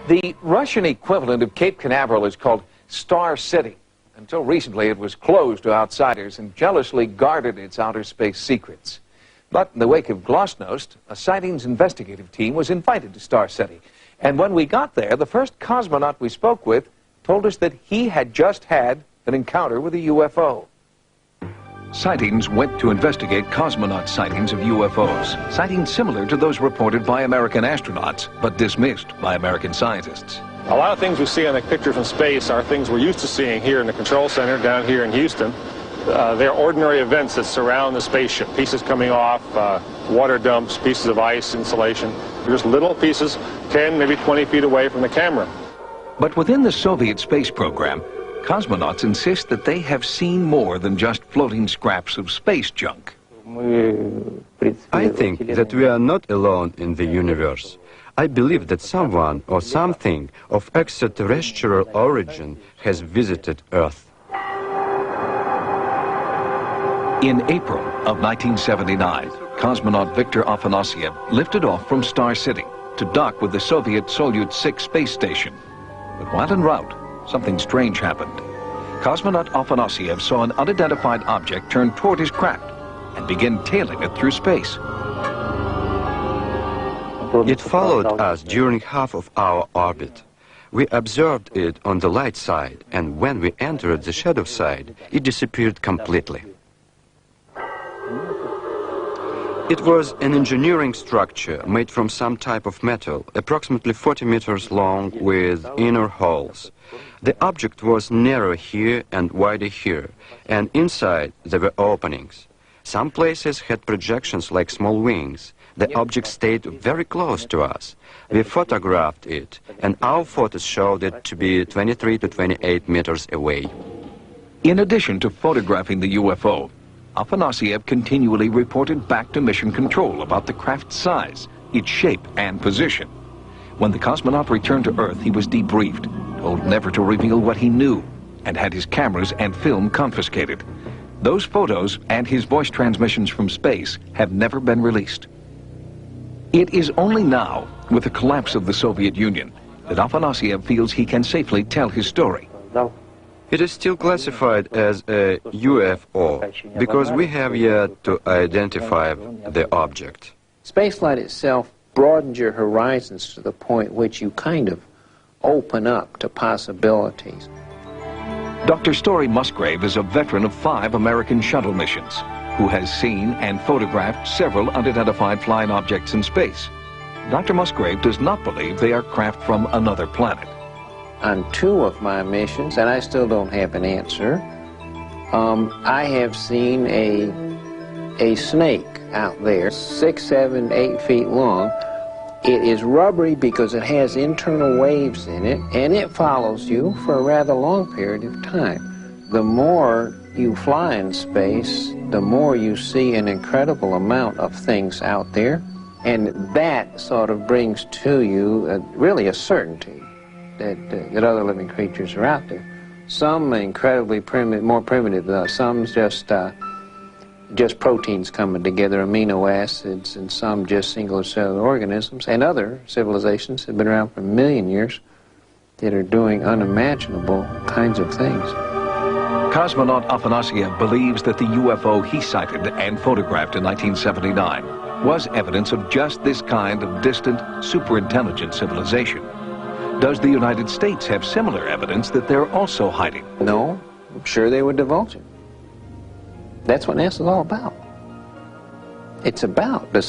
The Russian equivalent of Cape Canaveral is called Star City. Until recently, it was closed to outsiders and jealously guarded its outer space secrets. But in the wake of Glasnost, a sightings investigative team was invited to Star City. And when we got there, the first cosmonaut we spoke with told us that he had just had an encounter with a UFO. Sightings went to investigate cosmonaut sightings of UFOs, sightings similar to those reported by American astronauts, but dismissed by American scientists. A lot of things we see on the picture from space are things we're used to seeing here in the control center down here in Houston. They're ordinary events that surround the spaceship. Pieces coming off, water dumps, pieces of ice, insulation. They're just little pieces 10, maybe 20 feet away from the camera. But within the Soviet space program, cosmonauts insist that they have seen more than just floating scraps of space junk. I think that we are not alone in the universe. I believe that someone or something of extraterrestrial origin has visited Earth. In April of 1979, cosmonaut Viktor Afanasyev lifted off from Star City to dock with the Soviet Soyuz 6 space station. But while en route, something strange happened. Cosmonaut Afanasyev saw an unidentified object turn toward his craft and begin tailing it through space. It followed us during half of our orbit. We observed it on the light side, and when we entered the shadow side, it disappeared completely. It was an engineering structure made from some type of metal, approximately 40 meters long with inner holes. The object was narrow here and wider here, and inside there were openings. Some places had projections like small wings. The object stayed very close to us. We photographed it, and our photos showed it to be 23 to 28 meters away. In addition to photographing the UFO, Afanasyev continually reported back to Mission Control about the craft's size, its shape, and position. When the cosmonaut returned to Earth, he was debriefed, told never to reveal what he knew, and had his cameras and film confiscated. Those photos and his voice transmissions from space have never been released. It is only now, with the collapse of the Soviet Union, that Afanasyev feels he can safely tell his story. It is still classified as a UFO because we have yet to identify the object. Spaceflight itself broadens your horizons to the point which you kind of open up to possibilities. Dr. Story Musgrave is a veteran of 5 American shuttle missions who has seen and photographed several unidentified flying objects in space. Dr. Musgrave does not believe they are craft from another planet. On 2 of my missions, and I still don't have an answer, I have seen a snake out there, 6, 7, 8 feet long. It is rubbery because it has internal waves in it, and it follows you for a rather long period of time. The more you fly in space, the more you see an incredible amount of things out there, and that sort of brings to you really a certainty that other living creatures are out there. Some incredibly primitive, more primitive, some just proteins coming together, amino acids, and some just single cellular organisms, and other civilizations have been around for a million years that are doing unimaginable kinds of things. Cosmonaut Afanasyev believes that the UFO he sighted and photographed in 1979 was evidence of just this kind of distant, superintelligent civilization. Does the United States have similar evidence that they're also hiding? No, I'm sure they would divulge it. That's what NASA's all about. It's about the